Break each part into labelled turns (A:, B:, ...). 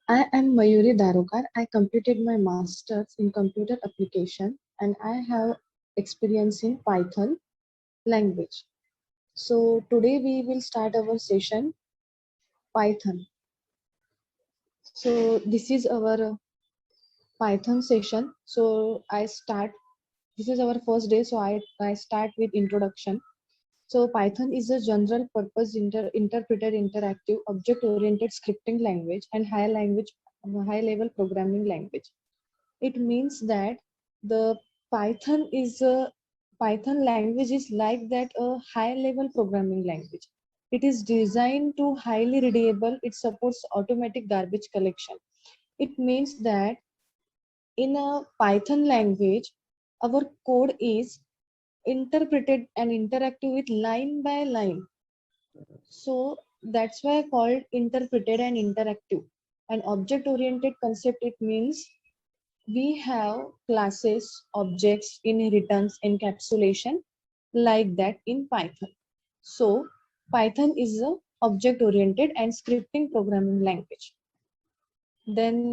A: I am Mayuri Darokar. I completed my master's in computer application and I have experience in Python language. So today we will start our session Python. So this is our Python session. So this is our first day. So I start with introduction. So Python is a general purpose interpreted interactive object oriented scripting language and high level programming language. It means that the Python is a Python language is like that a high level programming language. It is designed to highly readable. It supports automatic garbage collection. It means that in a Python language, our code is interpreted and interactive with line by line. So that's why called interpreted and interactive. An object oriented concept, it means we have classes, objects, inheritance, encapsulation like that in Python. So Python is a object oriented and scripting programming language. Then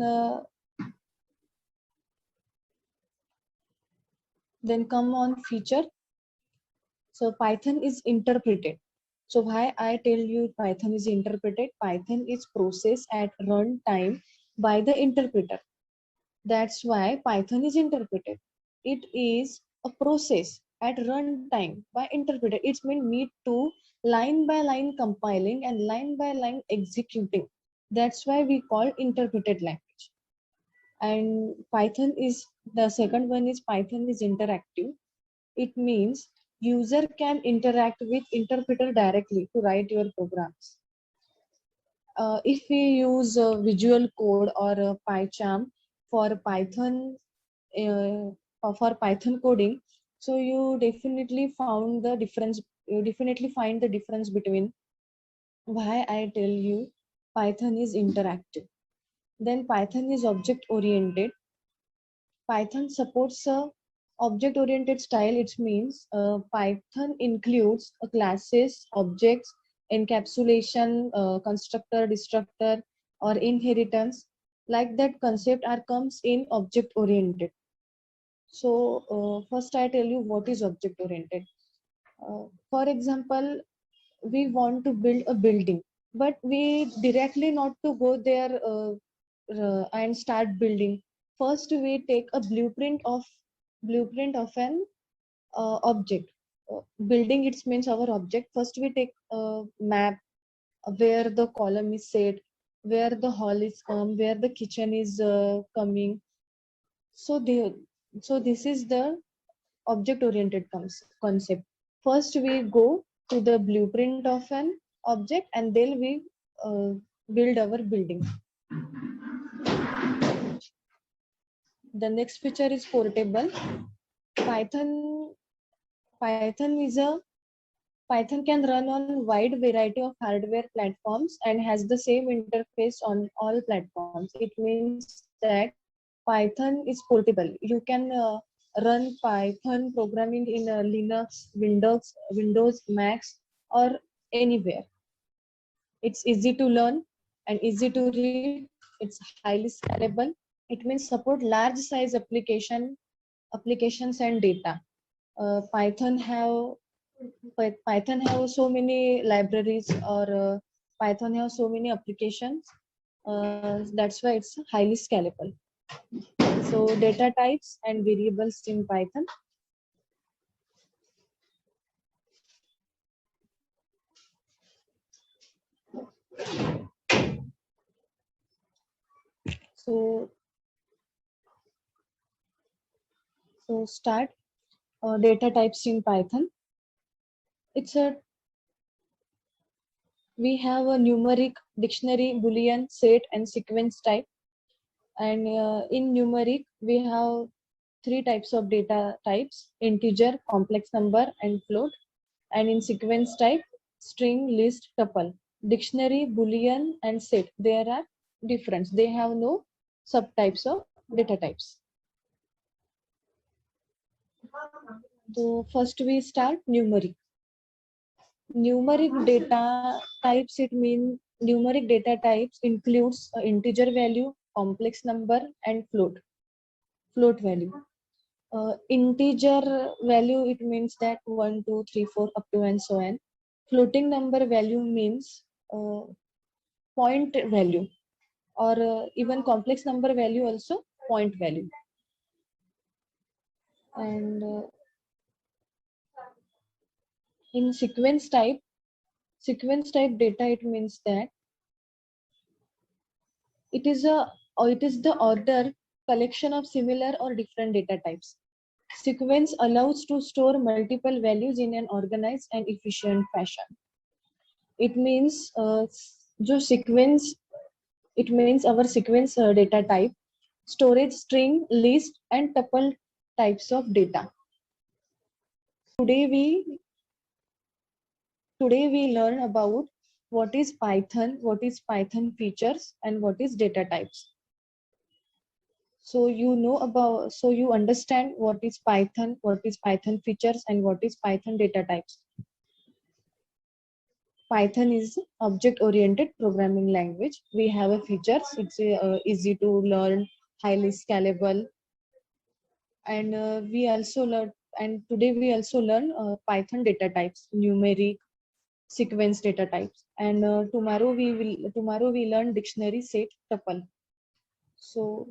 A: then come on feature. So Python is interpreted. So why I tell you Python is interpreted? Python is processed at runtime by the interpreter. That's why Python is interpreted. It is a process at runtime by interpreter. It means need to line by line compiling and line by line executing. That's why we call interpreted language. And Python is the second one is Python is interactive. It means user can interact with interpreter directly to write your programs. If we use Visual Code or PyCharm for Python coding, so you definitely found the difference. You definitely find the difference between why I tell you Python is interactive. Then Python is object oriented. Python supports a object oriented style. It means Python includes classes, objects, encapsulation, constructor, destructor, or inheritance. Like that concept are comes in object oriented. So first I tell you what is object oriented. For example, we want to build a building, but we directly not to go there and start building. First we take a blueprint of an object. Building it means our object. First we take a map where the column is set, where the hall is come, where the kitchen is coming. So the so this is the object oriented concept. First we go to the blueprint of an object and then we uh, build our building. The next feature is portable. Python Python is a Python can run on wide variety of hardware platforms and has the same interface on all platforms. It means that Python is portable. You can run Python programming in Linux, Windows, Macs, or anywhere. It's easy to learn and easy to read. It's highly scalable. It means support large size applications and data. Python have Python have so many libraries or Python have so many applications. That's why it's highly scalable. So data types and variables in Python. So start data types in Python. It's a We have a numeric, dictionary, boolean, set, and sequence type. And in numeric, we have three types of data types: integer, complex number, and float. And in sequence type, string, list, tuple. Dictionary, boolean, and set, there are different. They have no subtypes of data types. So first we start numeric. Numeric data types, it means numeric data types includes integer value, complex number, and float value. Integer value, it means that 1, 2, 3, 4 up to and so on. Floating number value means point value, or even complex number value also point value. And in sequence type data, it means that it is the order collection of similar or different data types. Sequence allows to store multiple values in an organized and efficient fashion. It means our sequence data type, storage, string, list, and tuple types of data. Today we learn about what is Python features, and what is data types. So you understand what is Python features, and what is Python data types. Python is object-oriented programming language. We have a features. It's easy to learn, highly scalable, and today we also learn Python data types, numeric, sequence data types, and tomorrow we learn dictionary, set, tuple. So